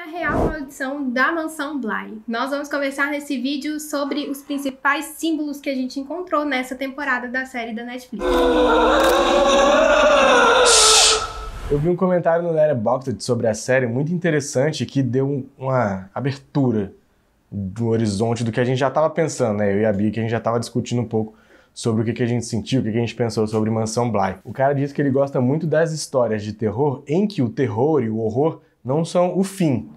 a real maldição da Mansão Bly? Nós vamos conversar nesse vídeo sobre os principais símbolos que a gente encontrou nessa temporada da série da Netflix. Eu vi um comentário no Letterboxd sobre a série muito interessante que deu uma abertura do horizonte do que a gente já estava pensando, né? Eu e a Bia, que a gente já estava discutindo um pouco sobre o que a gente sentiu, o que a gente pensou sobre Mansão Bly. O cara disse que ele gosta muito das histórias de terror em que o terror e o horror não são o fim.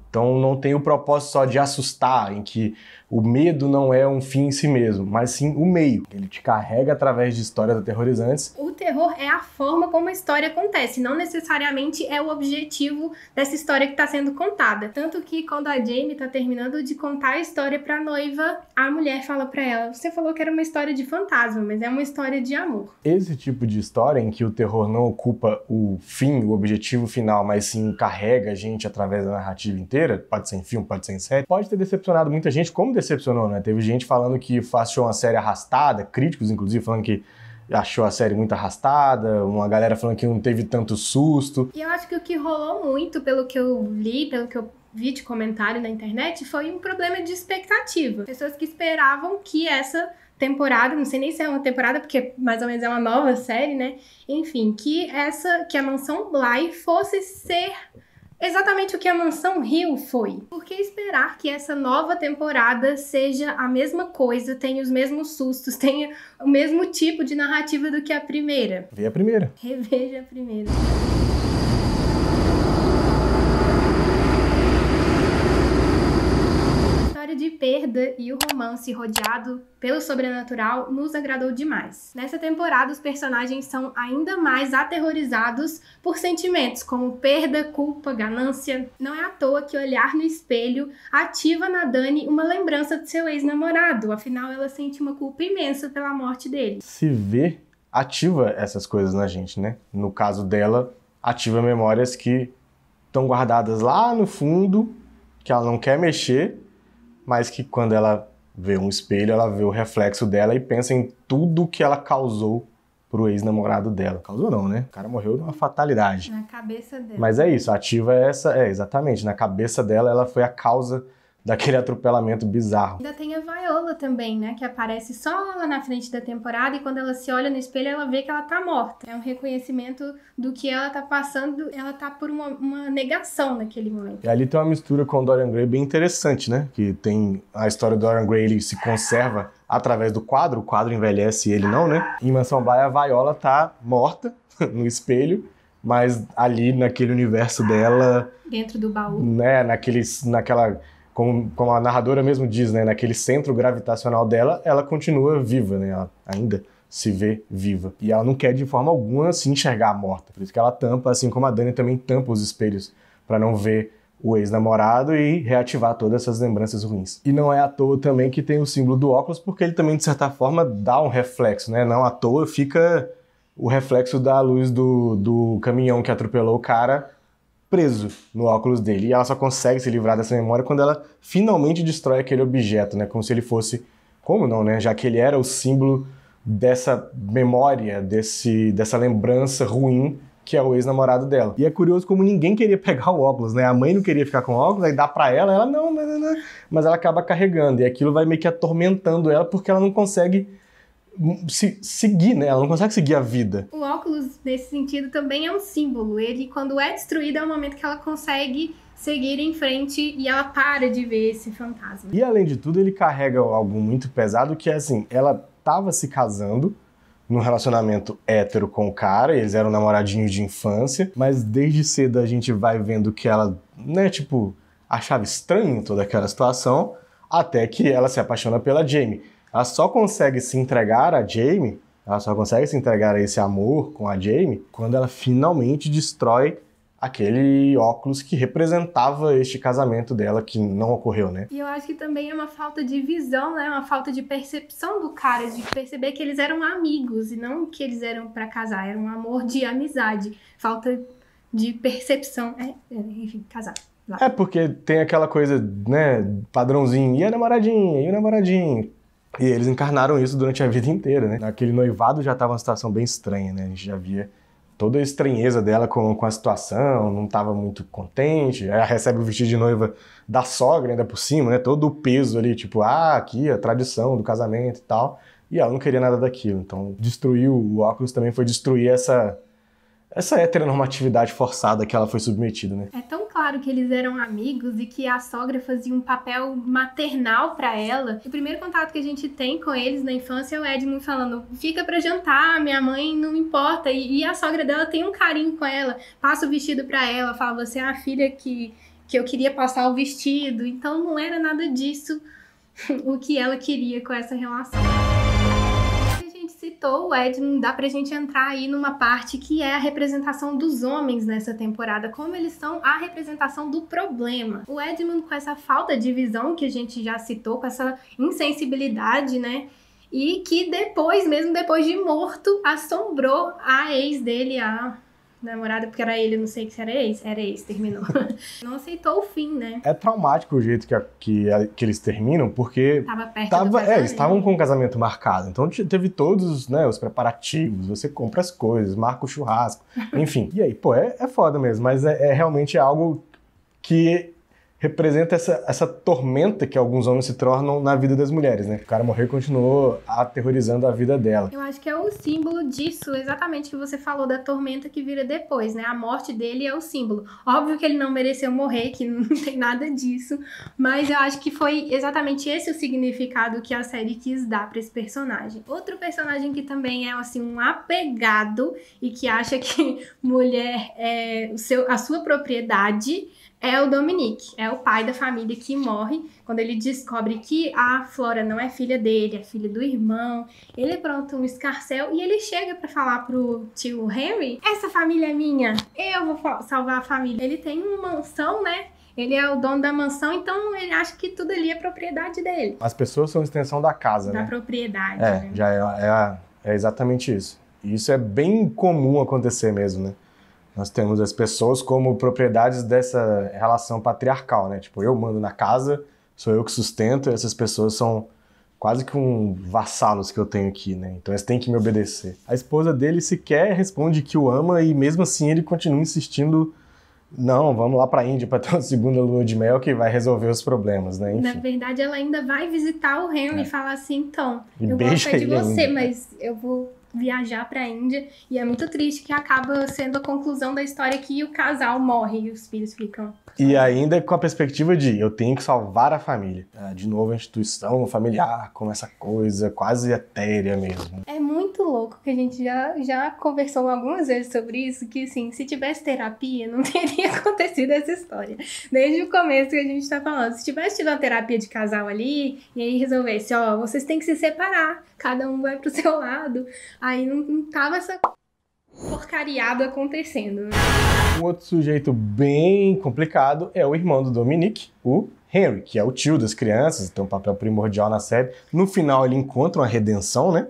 Então não tem o propósito só de assustar, em que o medo não é um fim em si mesmo, mas sim o meio. Ele te carrega através de histórias aterrorizantes. O terror é a forma como a história acontece, não necessariamente é o objetivo dessa história que está sendo contada. Tanto que quando a Jamie está terminando de contar a história para a noiva, a mulher fala para ela: você falou que era uma história de fantasma, mas é uma história de amor. Esse tipo de história em que o terror não ocupa o fim, o objetivo final, mas sim carrega a gente através da narrativa inteira, pode ser em filme, pode ser em série, pode ter decepcionado muita gente, como decepcionou, né? Teve gente falando que achou uma série arrastada, críticos inclusive falando que achou a série muito arrastada, uma galera falando que não teve tanto susto. E eu acho que o que rolou muito, pelo que eu li, pelo que eu vi de comentário na internet, foi um problema de expectativa. Pessoas que esperavam que essa temporada, não sei nem se é uma temporada, porque mais ou menos é uma nova série, né? Enfim, que a Mansão Bly fosse ser exatamente o que a Mansão Hill foi. Por que esperar que essa nova temporada seja a mesma coisa, tenha os mesmos sustos, tenha o mesmo tipo de narrativa do que a primeira? Vê a primeira. Reveja a primeira. De perda e o romance rodeado pelo sobrenatural nos agradou demais. Nessa temporada, os personagens são ainda mais aterrorizados por sentimentos como perda, culpa, ganância. Não é à toa que olhar no espelho ativa na Dani uma lembrança do seu ex-namorado, afinal ela sente uma culpa imensa pela morte dele. Se vê, ativa essas coisas na gente, né? No caso dela, ativa memórias que estão guardadas lá no fundo, que ela não quer mexer, mas que quando ela vê um espelho, ela vê o reflexo dela e pensa em tudo que ela causou pro ex-namorado dela. Causou não, né? O cara morreu de uma fatalidade. Na cabeça dela. Mas é isso, ativa exatamente, na cabeça dela ela foi a causa daquele atropelamento bizarro. Ainda tem a Viola também, né? Que aparece só lá na frente da temporada e quando ela se olha no espelho, ela vê que ela tá morta. É um reconhecimento do que ela tá passando, ela tá por uma negação naquele momento. E ali tem uma mistura com o Dorian Gray bem interessante, né? Que tem a história do Dorian Gray, ele se conserva através do quadro, o quadro envelhece e ele não, né? Em Mansão Bly, a Viola tá morta no espelho, mas ali naquele universo dela... Dentro do baú. Né? Naquela... Como a narradora mesmo diz, né, naquele centro gravitacional dela, ela continua viva, né, ela ainda se vê viva. E ela não quer de forma alguma se enxergar morta. Por isso que ela tampa, assim como a Dani também tampa os espelhos, para não ver o ex-namorado e reativar todas essas lembranças ruins. E não é à toa também que tem o símbolo do óculos, porque ele também, de certa forma, dá um reflexo, né? Não à toa fica o reflexo da luz do caminhão que atropelou o cara preso no óculos dele, e ela só consegue se livrar dessa memória quando ela finalmente destrói aquele objeto, né? Como se ele fosse... Como não, né? Já que ele era o símbolo dessa memória, dessa lembrança ruim que é o ex-namorado dela. E é curioso como ninguém queria pegar o óculos, né? A mãe não queria ficar com o óculos, aí dá pra ela não, mas ela acaba carregando, e aquilo vai meio que atormentando ela porque ela não consegue seguir, né? Ela não consegue seguir a vida. O óculos, nesse sentido, também é um símbolo. Ele, quando é destruído, é o momento que ela consegue seguir em frente e ela para de ver esse fantasma. E, além de tudo, ele carrega algo muito pesado, que é assim, ela tava se casando num relacionamento hétero com o cara, eles eram namoradinhos de infância, mas desde cedo a gente vai vendo que ela, né, tipo, achava estranho toda aquela situação, até que ela se apaixona pela Jamie. Ela só consegue se entregar a Jamie, ela só consegue se entregar a esse amor com a Jamie quando ela finalmente destrói aquele óculos que representava este casamento dela, que não ocorreu, né? E eu acho que também é uma falta de visão, né? Uma falta de percepção do cara, de perceber que eles eram amigos e não que eles eram pra casar, era um amor de amizade. Falta de percepção, enfim, casar. Lá. É porque tem aquela coisa, né, padrãozinho, e a namoradinha, e o namoradinho. E eles encarnaram isso durante a vida inteira, né? Aquele noivado já estava uma situação bem estranha, né? A gente já via toda a estranheza dela com a situação, não estava muito contente. Aí ela recebe o vestido de noiva da sogra ainda por cima, né? Todo o peso ali, tipo, aqui a tradição do casamento e tal. E ela não queria nada daquilo. Então, destruir o óculos também foi destruir essa heteronormatividade forçada que ela foi submetida, né? É tão claro que eles eram amigos e que a sogra fazia um papel maternal pra ela. O primeiro contato que a gente tem com eles na infância é o Edmund falando: fica pra jantar, minha mãe não importa. E a sogra dela tem um carinho com ela, passa o vestido pra ela, fala: você é a filha que eu queria passar o vestido. Então não era nada disso o que ela queria com essa relação. Citou o Edmund, dá pra gente entrar aí numa parte que é a representação dos homens nessa temporada, como eles são a representação do problema. O Edmund, com essa falta de visão que a gente já citou, com essa insensibilidade, né? E que depois, mesmo depois de morto, assombrou a ex dele, a namorada, porque era ele, não sei se era ex, terminou. Não aceitou o fim, né? É traumático o jeito que eles terminam, porque tava perto do casamento. Eles estavam com o casamento marcado, então teve todos, né, os preparativos, você compra as coisas, marca o churrasco, enfim. E aí, pô, é foda mesmo, mas realmente algo que representa essa tormenta que alguns homens se tornam na vida das mulheres, né? O cara morreu e continuou aterrorizando a vida dela. Eu acho que é o símbolo disso, exatamente que você falou, da tormenta que vira depois, né? A morte dele é o símbolo. Óbvio que ele não mereceu morrer, que não tem nada disso, mas eu acho que foi exatamente esse o significado que a série quis dar pra esse personagem. Outro personagem que também é, assim, um apegado e que acha que mulher é a sua propriedade, é o Dominique, é o pai da família que morre quando ele descobre que a Flora não é filha dele, é filha do irmão. Ele apronta um escarcéu e ele chega pra falar pro tio Henry: essa família é minha, eu vou salvar a família. Ele tem uma mansão, né? Ele é o dono da mansão, então ele acha que tudo ali é propriedade dele. As pessoas são extensão da casa, né? Da propriedade, né? Já é exatamente isso. E isso é bem comum acontecer mesmo, né? Nós temos as pessoas como propriedades dessa relação patriarcal, né? Tipo, eu mando na casa, sou eu que sustento, e essas pessoas são quase que vassalos que eu tenho aqui, né? Então eles têm que me obedecer. A esposa dele sequer responde que o ama e mesmo assim ele continua insistindo: não, vamos lá pra Índia pra ter uma segunda lua de mel que vai resolver os problemas, né? Enfim. Na verdade, ela ainda vai visitar o Henry e falar assim: então, eu gosto de você, mas eu vou viajar pra Índia. E é muito triste que acaba sendo a conclusão da história que o casal morre e os filhos ficam. E ainda com a perspectiva de eu tenho que salvar a família. De novo, a instituição familiar, com essa coisa quase etérea mesmo. É muito louco que a gente já conversou algumas vezes sobre isso, que assim, se tivesse terapia, não teria acontecido essa história. Desde o começo que a gente tá falando. Se tivesse tido uma terapia de casal ali, e aí resolvesse: ó, vocês têm que se separar, cada um vai pro seu lado, aí não tava essa porcariada acontecendo, né? Um outro sujeito bem complicado é o irmão do Dominique, o Henry, que é o tio das crianças, tem um papel primordial na série. No final ele encontra uma redenção, né?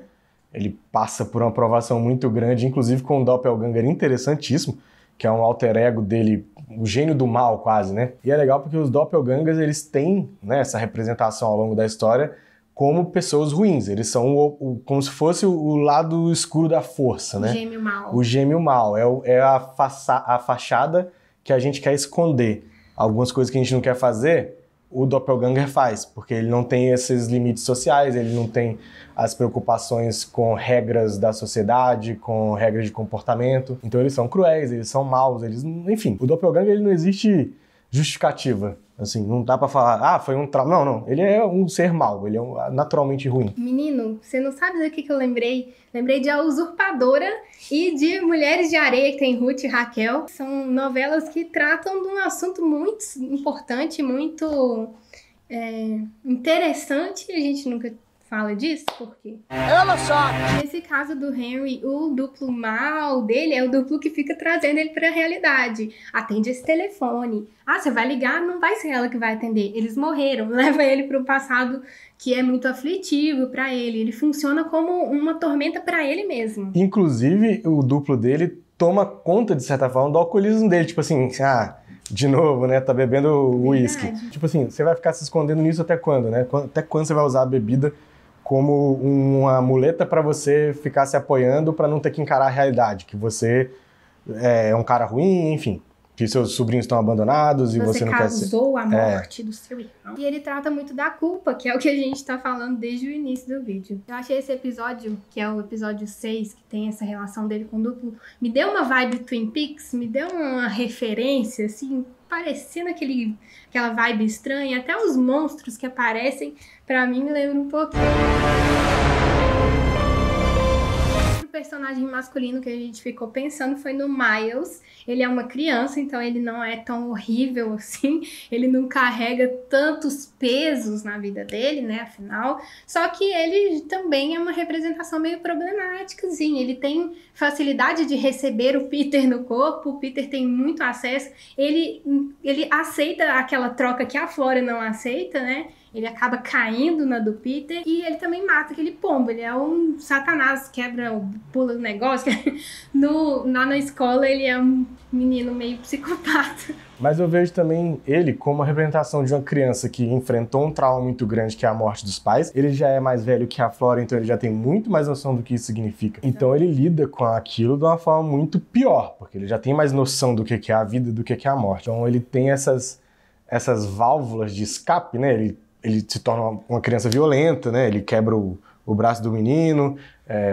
Ele passa por uma aprovação muito grande, inclusive com um doppelganger interessantíssimo, que é um alter ego dele, o gênio do mal quase, né? E é legal porque os doppelgangers, eles têm, né, essa representação ao longo da história como pessoas ruins. Eles são como se fosse o lado escuro da força, né? O gêmeo mal. O gêmeo mal. É a fachada que a gente quer esconder. Algumas coisas que a gente não quer fazer, o doppelganger faz, porque ele não tem esses limites sociais, ele não tem as preocupações com regras da sociedade, com regras de comportamento. Então eles são cruéis, eles são maus, enfim. O doppelganger, ele não existe justificativa. Assim, não dá pra falar: foi um trauma. Não. Ele é um ser mau, ele é naturalmente ruim. Menino, você não sabe do que eu lembrei? Lembrei de A Usurpadora e de Mulheres de Areia, que tem Ruth e Raquel. São novelas que tratam de um assunto muito importante, muito interessante. A gente nunca fala disso, por quê? Ela só! Nesse caso do Henry, o duplo mal dele é o duplo que fica trazendo ele pra realidade. Atende esse telefone. Você vai ligar? Não vai ser ela que vai atender. Eles morreram. Leva ele pro passado que é muito aflitivo pra ele. Ele funciona como uma tormenta pra ele mesmo. Inclusive, o duplo dele toma conta, de certa forma, do alcoolismo dele. Tipo assim, de novo, né? Tá bebendo uísque. Tipo assim, você vai ficar se escondendo nisso até quando, né? Até quando você vai usar a bebida como uma muleta para você ficar se apoiando para não ter que encarar a realidade, que você é um cara ruim, enfim. Que seus sobrinhos estão abandonados e você não quer ser... Você causou a morte do seu irmão. E ele trata muito da culpa, que é o que a gente tá falando desde o início do vídeo. Eu achei esse episódio, que é o episódio 6, que tem essa relação dele com o duplo, me deu uma vibe Twin Peaks, me deu uma referência, assim, parecendo aquela vibe estranha. Até os monstros que aparecem, pra mim, me lembram um pouquinho. O personagem masculino que a gente ficou pensando foi no Miles. Ele é uma criança, então ele não é tão horrível assim, ele não carrega tantos pesos na vida dele, né, afinal. Só que ele também é uma representação meio problemática, assim. Ele tem facilidade de receber o Peter no corpo, o Peter tem muito acesso, ele aceita aquela troca que a Flora não aceita, né? Ele acaba caindo na do Peter e ele também mata aquele pombo. Ele é um satanás, pula o negócio. Lá na escola ele é um menino meio psicopata. Mas eu vejo também ele como a representação de uma criança que enfrentou um trauma muito grande, que é a morte dos pais. Ele já é mais velho que a Flora, então ele já tem muito mais noção do que isso significa. Então ele lida com aquilo de uma forma muito pior, porque ele já tem mais noção do que é a vida, do que é a morte. Então ele tem essas válvulas de escape, né? Ele se torna uma criança violenta, né? Ele quebra o braço do menino,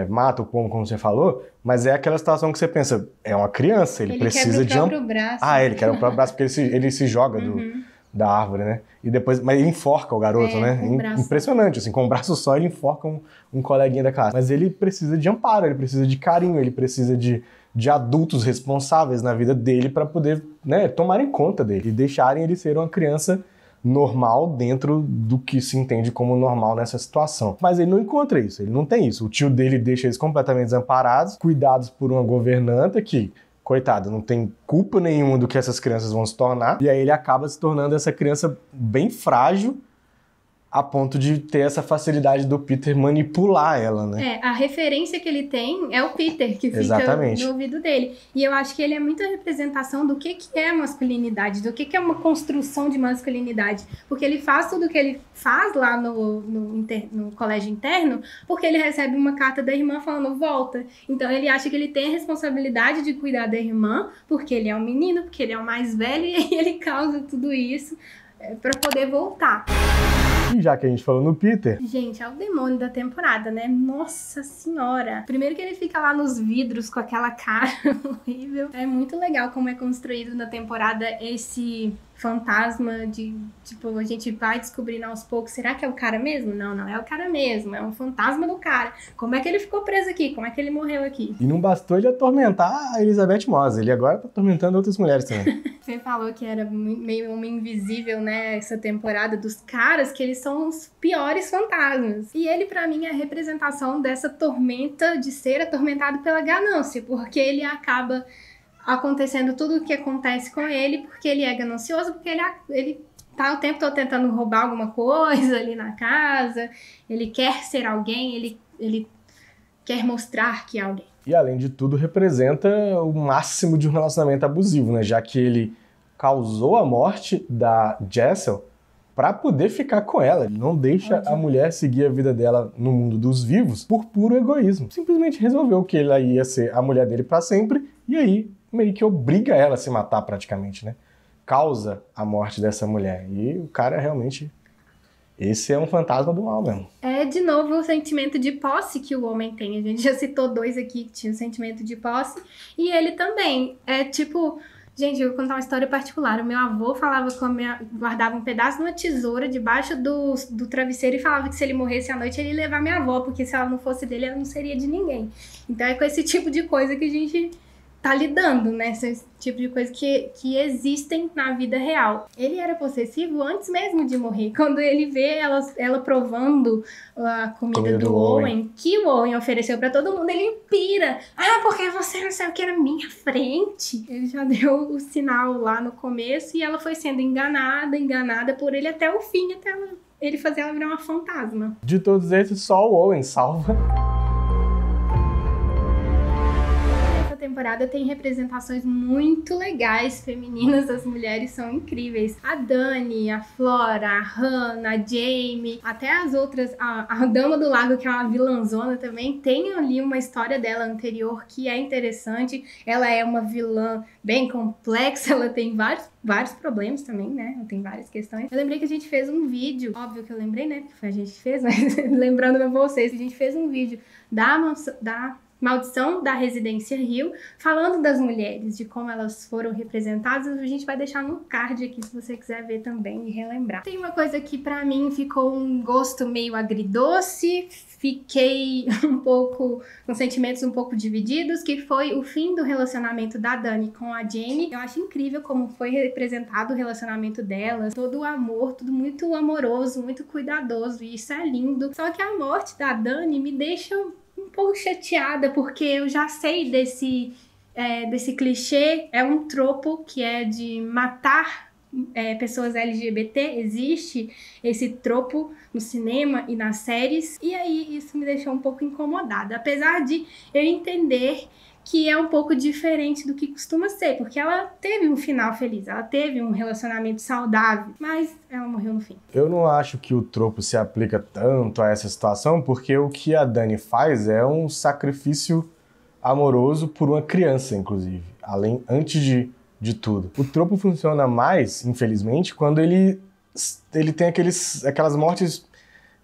mata o pombo, como você falou, mas é aquela situação que você pensa, é uma criança, ele precisa de... Ele quebra o próprio braço. Ele quebra o próprio braço porque ele se joga da árvore, né? E depois, mas ele enforca o garoto, né? Impressionante, assim, com o braço só ele enforca um coleguinha da classe. Mas ele precisa de amparo, ele precisa de carinho, ele precisa de adultos responsáveis na vida dele para poder, né, tomarem conta dele e deixarem ele ser uma criança normal dentro do que se entende como normal nessa situação. Mas ele não encontra isso, ele não tem isso. O tio dele deixa eles completamente desamparados, cuidados por uma governanta que, coitado, não tem culpa nenhuma do que essas crianças vão se tornar, e aí ele acaba se tornando essa criança bem frágil, a ponto de ter essa facilidade do Peter manipular ela, né? A referência que ele tem é o Peter, que fica no ouvido dele. E eu acho que ele é muita representação do que é masculinidade, do que é uma construção de masculinidade. Porque ele faz tudo o que ele faz lá no colégio interno, porque ele recebe uma carta da irmã falando volta. Então ele acha que ele tem a responsabilidade de cuidar da irmã, porque ele é um menino, porque ele é o mais velho, e aí ele causa tudo isso para poder voltar. E já que a gente falou no Peter... Gente, é o demônio da temporada, né? Nossa senhora! Primeiro que ele fica lá nos vidros com aquela cara horrível. É muito legal como é construído na temporada esse fantasma de, tipo, a gente vai descobrindo aos poucos, será que é o cara mesmo? Não é o cara mesmo, é um fantasma do cara. Como é que ele ficou preso aqui? Como é que ele morreu aqui? E não bastou ele atormentar a Elizabeth Moss, ele agora tá atormentando outras mulheres também. Você falou que era meio homem invisível, né, essa temporada dos caras, que eles são os piores fantasmas. E ele, pra mim, é a representação dessa tormenta, de ser atormentado pela ganância, porque ele acaba acontecendo tudo o que acontece com ele, porque ele é ganancioso, porque ele tá o tempo todo tentando roubar alguma coisa ali na casa, ele quer ser alguém, ele quer mostrar que é alguém. E, além de tudo, representa o máximo de um relacionamento abusivo, né? Já que ele causou a morte da Jessel para poder ficar com ela. Ele não deixa a mulher seguir a vida dela no mundo dos vivos por puro egoísmo. Simplesmente resolveu que ela ia ser a mulher dele para sempre e aí meio que obriga ela a se matar praticamente, né? Causa a morte dessa mulher. E o cara realmente... Esse é um fantasma do mal mesmo. É, de novo, o sentimento de posse que o homem tem. A gente já citou dois aqui que tinham o sentimento de posse. E ele também. É tipo... Gente, eu vou contar uma história particular. O meu avô falava guardava um pedaço de uma tesoura debaixo do travesseiro e falava que se ele morresse à noite, ele ia levar minha avó, porque se ela não fosse dele, ela não seria de ninguém. Então é com esse tipo de coisa que a gente tá lidando, né? Esse tipo de coisa que existem na vida real. Ele era possessivo antes mesmo de morrer. Quando ele vê ela provando a comida do Owen, que o Owen ofereceu pra todo mundo, ele pira. Porque você não sabe o que era minha frente. Ele já deu o sinal lá no começo e ela foi sendo enganada por ele até o fim, até ele fazer ela virar uma fantasma. De todos esses, só o Owen salva. temporada tem representações muito legais femininas, as mulheres são incríveis. A Dani, a Flora, a Hannah, a Jamie, até as outras, a Dama do Lago, que é uma vilãzona também, tem ali uma história dela anterior que é interessante. Ela é uma vilã bem complexa, ela tem vários problemas também, né? Ela tem várias questões. Eu lembrei que a gente fez um vídeo, óbvio que eu lembrei, né? Porque foi a gente que fez, mas lembrando pra vocês, a gente fez um vídeo da Maldição da Residência Hill, falando das mulheres, de como elas foram representadas. A gente vai deixar no card aqui, se você quiser ver também e relembrar. Tem uma coisa que pra mim ficou um gosto meio agridoce, fiquei um pouco com sentimentos um pouco divididos, que foi o fim do relacionamento da Dani com a Jamie. Eu acho incrível como foi representado o relacionamento delas, todo o amor, tudo muito amoroso, muito cuidadoso, e isso é lindo. Só que a morte da Dani me deixa um pouco chateada, porque eu já sei desse clichê, é um tropo que é de matar pessoas LGBT, existe esse tropo no cinema e nas séries, e aí isso me deixou um pouco incomodada, apesar de eu entender que é um pouco diferente do que costuma ser, porque ela teve um final feliz, ela teve um relacionamento saudável, mas ela morreu no fim. Eu não acho que o tropo se aplica tanto a essa situação, porque o que a Dani faz é um sacrifício amoroso por uma criança, inclusive, antes de tudo. O tropo funciona mais, infelizmente, quando ele tem aquelas mortes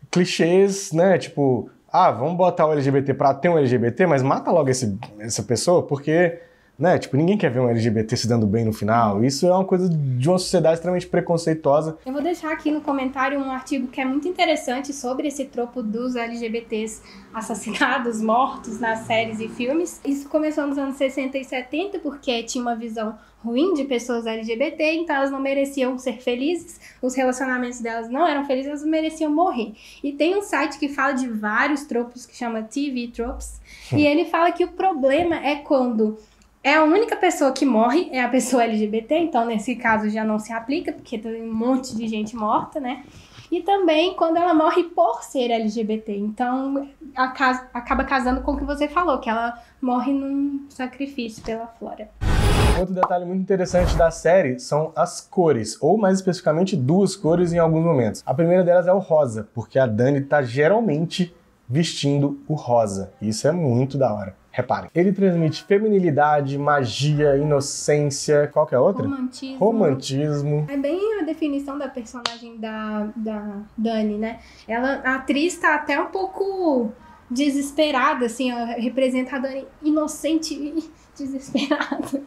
clichês, né, tipo... vamos botar o LGBT pra ter um LGBT, mas mata logo essa pessoa, porque, né, tipo, ninguém quer ver um LGBT se dando bem no final. Isso é uma coisa de uma sociedade extremamente preconceituosa. Eu vou deixar aqui no comentário um artigo que é muito interessante sobre esse tropo dos LGBTs assassinados, mortos nas séries e filmes. Isso começou nos anos 60 e 70, porque tinha uma visão ruim de pessoas LGBT, então elas não mereciam ser felizes, os relacionamentos delas não eram felizes, elas mereciam morrer. E tem um site que fala de vários tropos, que chama TV Tropes, e ele fala que o problema é quando a única pessoa que morre é a pessoa LGBT, então nesse caso já não se aplica, porque tem um monte de gente morta, né? E também quando ela morre por ser LGBT, então acaba casando com o que você falou, que ela morre num sacrifício pela Flora. Outro detalhe muito interessante da série são as cores, ou mais especificamente duas cores em alguns momentos. A primeira delas é o rosa, porque a Dani tá geralmente vestindo o rosa. Isso é muito da hora. Reparem. Ele transmite feminilidade, magia, inocência... Qual que é a outra? Romantismo. É bem a definição da personagem da Dani, né? A atriz tá até um pouco desesperada, assim, ela representa a Dani inocente e desesperada.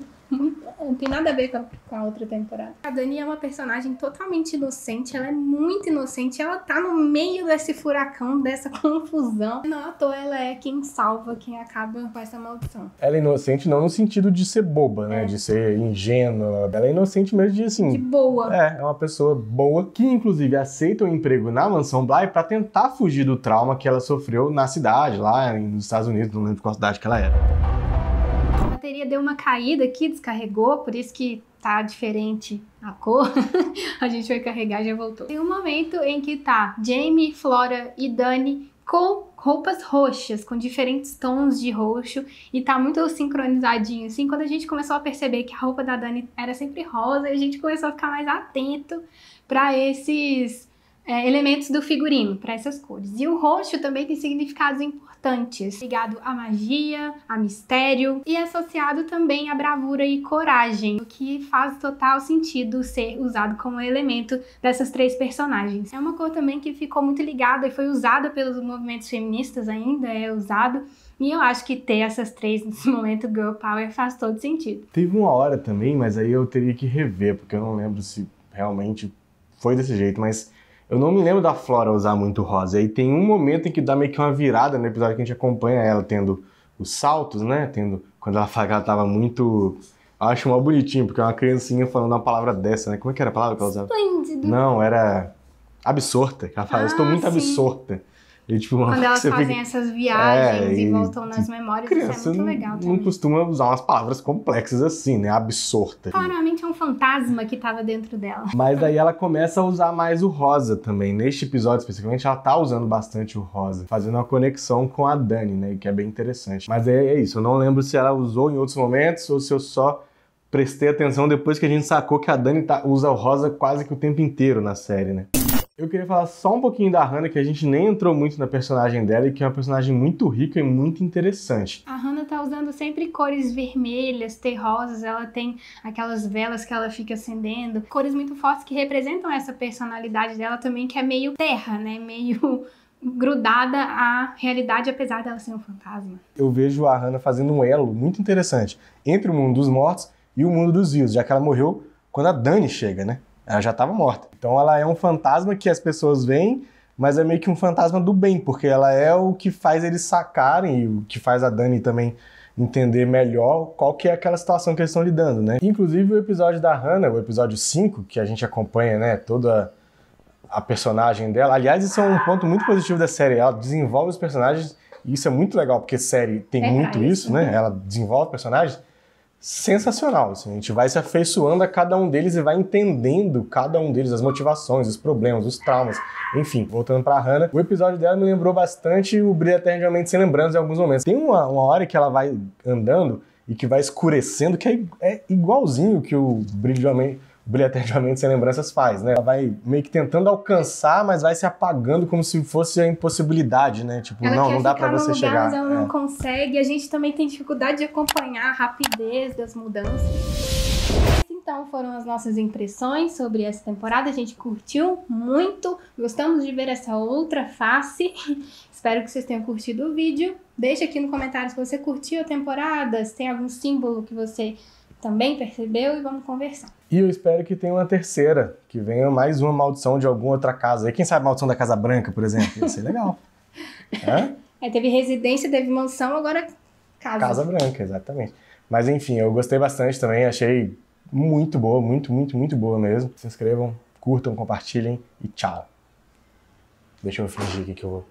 Não tem nada a ver com a outra temporada. A Dani é uma personagem totalmente inocente, ela é muito inocente, ela tá no meio desse furacão, dessa confusão. Não à toa ela é quem salva, quem acaba com essa maldição. Ela é inocente não no sentido de ser boba, né? De ser ingênua. Ela é inocente mesmo de, assim... de boa. É uma pessoa boa, que inclusive aceita um emprego na Mansão Bly pra tentar fugir do trauma que ela sofreu na cidade, lá nos Estados Unidos, não lembro qual cidade que ela era. A bateria deu uma caída aqui, descarregou, por isso que tá diferente a cor. A gente vai carregar e já voltou. Tem um momento em que tá Jamie, Flora e Dani com roupas roxas, com diferentes tons de roxo, e tá muito sincronizadinho, assim. Quando a gente começou a perceber que a roupa da Dani era sempre rosa, a gente começou a ficar mais atento pra esses elementos do figurino, para essas cores. E o roxo também tem significados importantes, ligado à magia, a mistério, e associado também à bravura e coragem, o que faz total sentido ser usado como elemento dessas três personagens. É uma cor também que ficou muito ligada e foi usada pelos movimentos feministas, ainda é usado, e eu acho que ter essas três nesse momento Girl Power faz todo sentido. Teve uma hora também, mas aí eu teria que rever, porque eu não lembro se realmente foi desse jeito, mas eu não me lembro da Flora usar muito rosa. E tem um momento em que dá meio que uma virada no episódio que a gente acompanha ela tendo os saltos, né? Quando ela fala que ela tava muito... Eu acho mó bonitinho, porque é uma criancinha falando uma palavra dessa, né? Como é que era a palavra que ela usava? Esplêndido. Não, era absorta. Ela fala, eu estou muito absorta. E, tipo, quando elas fazem essas viagens e voltam nas memórias, isso é muito legal também. Não costuma usar umas palavras complexas assim, né? Absorta. Claramente é um fantasma que tava dentro dela. Mas daí ela começa a usar mais o rosa também. Neste episódio, especificamente, ela tá usando bastante o rosa, fazendo uma conexão com a Dani, né? Que é bem interessante. Mas é isso, eu não lembro se ela usou em outros momentos ou se eu só prestei atenção depois que a gente sacou que a Dani usa o rosa quase que o tempo inteiro na série, né? Eu queria falar só um pouquinho da Hannah, que a gente nem entrou muito na personagem dela e que é uma personagem muito rica e muito interessante. A Hannah tá usando sempre cores vermelhas, terrosas, ela tem aquelas velas que ela fica acendendo, cores muito fortes que representam essa personalidade dela também, que é meio terra, né? Meio grudada à realidade, apesar dela ser um fantasma. Eu vejo a Hannah fazendo um elo muito interessante entre o mundo dos mortos e o mundo dos vivos, já que ela morreu quando a Dani chega, né? Ela já estava morta. Então ela é um fantasma que as pessoas veem, mas é meio que um fantasma do bem, porque ela é o que faz eles sacarem e o que faz a Dani também entender melhor qual que é aquela situação que eles estão lidando, né? Inclusive o episódio da Hannah, o episódio 5, que a gente acompanha, né, toda a personagem dela. Aliás, isso é um ponto muito positivo da série. Ela desenvolve os personagens e isso é muito legal, porque série tem muito isso, né? Ela desenvolve personagens. Sensacional, assim, a gente vai se afeiçoando a cada um deles e vai entendendo cada um deles, as motivações, os problemas, os traumas, enfim. Voltando pra Hannah, o episódio dela me lembrou bastante o Brilho Eterno de uma Mente Sem Lembranças em alguns momentos. Tem uma hora que ela vai andando e que vai escurecendo, que é igualzinho que o Brilho Eterno de uma Mente Sem Lembranças faz, né? Ela vai meio que tentando alcançar, mas vai se apagando como se fosse a impossibilidade, né? Tipo, ela não dá pra você chegar. Mas ela não consegue, a gente também tem dificuldade de acompanhar a rapidez das mudanças. Então foram as nossas impressões sobre essa temporada, a gente curtiu muito, gostamos de ver essa outra face. Espero que vocês tenham curtido o vídeo. Deixa aqui no comentário se você curtiu a temporada, se tem algum símbolo que você também percebeu, e vamos conversar. E eu espero que tenha uma terceira, que venha mais uma maldição de alguma outra casa. E quem sabe a maldição da Casa Branca, por exemplo? Ia ser legal. Teve residência, teve mansão, agora casa. Casa Branca, exatamente. Mas enfim, eu gostei bastante também, achei muito boa, muito, muito, muito boa mesmo. Se inscrevam, curtam, compartilhem e tchau. Deixa eu fingir aqui que eu vou...